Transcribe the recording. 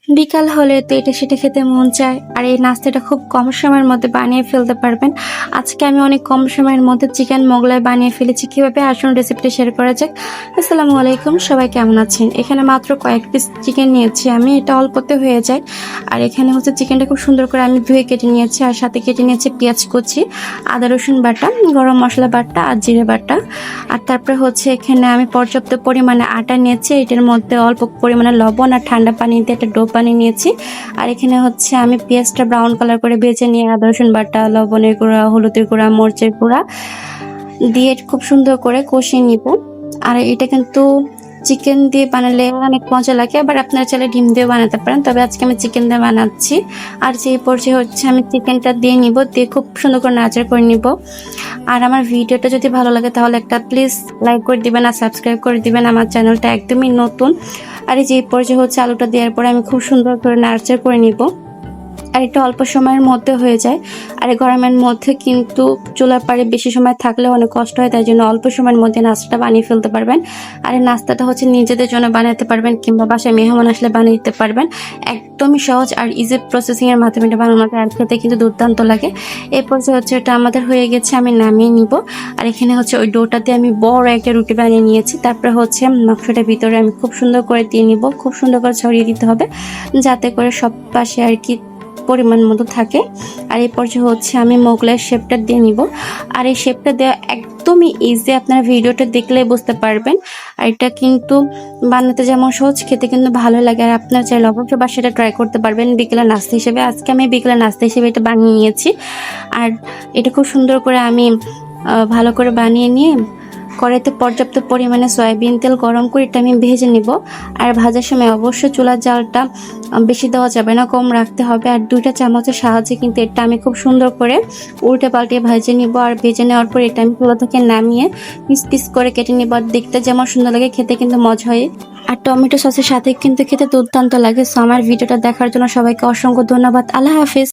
বিকাল হলে তো এটা সেটা খেতে মন চায়, আর এই নাস্তাটা খুব কম সময়ের মধ্যে বানিয়ে ফেলতে পারবেন। আজকে আমি অনেক কম সময়ের মধ্যে চিকেন মোগলাই বানিয়ে ফেলেছি। কিভাবে আসুন রেসিপিটা শেয়ার করা যাক। আসসালামু আলাইকুম, সবাই কেমন আছেন? এখানে মাত্র কয়েক পিস চিকেন নিয়েছি আমি, এটা অল্পতে হয়ে যায়। আর এখানে হচ্ছে চিকেনটা খুব সুন্দর করে আমি ধুয়ে কেটে নিয়েছি, আর সাথে কেটে নিয়েছি পেঁয়াজ কুচি, আদা রসুন বাটা, গরম মশলা বাটা আর জিরে বাটা। আর তারপরে হচ্ছে এখানে আমি পর্যাপ্ত পরিমাণে আটা নিয়েছি, এটার মধ্যে অল্প পরিমাণে লবণ আর ঠান্ডা পানি দিয়ে একটা ডো বানিয়ে নিয়েছি। আর এখানে হচ্ছে আমি পেঁয়াজটা ব্রাউন কালার করে ভেজে নিয়ে আদা রসুন বাটা, লবণের গুঁড়া, হলুদের গুঁড়া, মরিচের গুঁড়া দিয়ে খুব সুন্দর করে কষিয়ে নিব। আর এটা কিন্তু চিকেন দিয়ে বানালে অনেক মজা লাগে, আবার আপনারা চাইলে ডিম দিয়ে বানাতে পারেন, তবে আজকে আমি চিকেন দিয়ে বানাচ্ছি। আর যে পর্যায়ে হচ্ছে আমি চিকেনটা দিয়ে নিব, দিয়ে খুব সুন্দর করে নাড়াচাড়া করে নিব। আর আমার ভিডিওটা যদি ভালো লাগে তাহলে একটা প্লিজ লাইক করে দিবেন আর সাবস্ক্রাইব করে দিবেন, আমার চ্যানেলটা একদমই নতুন। আর এই যে পর্যায়ে হচ্ছে আলুটা দেওয়ার পরে আমি খুব সুন্দর করে নাড়াচাড়া করে নিব। আর এটা অল্প সময়ের মধ্যে হয়ে যায়। আর এই গরমের মধ্যে কিন্তু চুলার পাড়ে বেশি সময় থাকলে অনেক কষ্ট হয়, তাই জন্য অল্প সময়ের মধ্যে নাস্তাটা বানিয়ে ফেলতে পারবেন। আর এই নাস্তাটা হচ্ছে নিজেদের জন্য বানাতে পারবেন, কিংবা বাসায় মেহমান আসলে বানিয়ে দিতে পারবেন। একদমই সহজ আর ইজি প্রসেসিং এর মাধ্যমে এটা বানানো যায়, আর খেতে কিন্তু দুর্দান্ত লাগে। এরপর যে হচ্ছে এটা আমাদের হয়ে গেছে, আমি নামিয়ে নিব। আর এখানে হচ্ছে ওই ডোটাতে আমি বড় একটা রুটি বানিয়ে নিয়েছি। তারপরে হচ্ছে মাংসটার ভিতরে আমি খুব সুন্দর করে দিয়ে নিব, খুব সুন্দর করে ছড়িয়ে দিতে হবে, যাতে করে সব পাশে আর কি পরিমাণ মতো থাকে। আর এই পর্যায়ে হচ্ছে আমি মোগলাই শেপটা দিয়ে নিব। আর এই শেপটা দেওয়া একদমই ইজি, আপনারা ভিডিওটা দেখলে বুঝতে পারবেন। আর এটা কিন্তু বানাতে যেমন সহজ, খেতে কিন্তু ভালো লাগে। আর আপনারা চাইলে অবশ্যই বাসাটা ট্রাই করতে পারবেন বিকেলে নাস্তা হিসেবে। আজকে আমি বিকেলে নাস্তা হিসেবে এটা বানিয়ে নিয়েছি। আর এটা খুব সুন্দর করে আমি ভালো করে বানিয়ে নিয়ে কড়াইতে পর্যাপ্ত পরিমাণে সয়াবিন তেল গরম করে এটা আমি ভেজে নিব। আর ভাজার সময় অবশ্যই চুলার জালটা বেশি দেওয়া যাবে না, কম রাখতে হবে। আর 2টা চামচের সাহায্যে কিন্তু এটা আমি খুব সুন্দর করে উল্টে পাল্টে ভেজে নিব। আর ভেজে নেওয়ার পর এটা আমি চুলা থেকে নামিয়ে পিস পিস করে কেটে নিব। আর দেখতে যেমন সুন্দর লাগে, খেতে কিন্তু মজা হয়। আর টমেটো সসের সাথে কিন্তু খেতে দুর্দান্ত লাগে। সো আমার ভিডিওটা দেখার জন্য সবাইকে অসংখ্য ধন্যবাদ। আল্লাহ হাফিজ।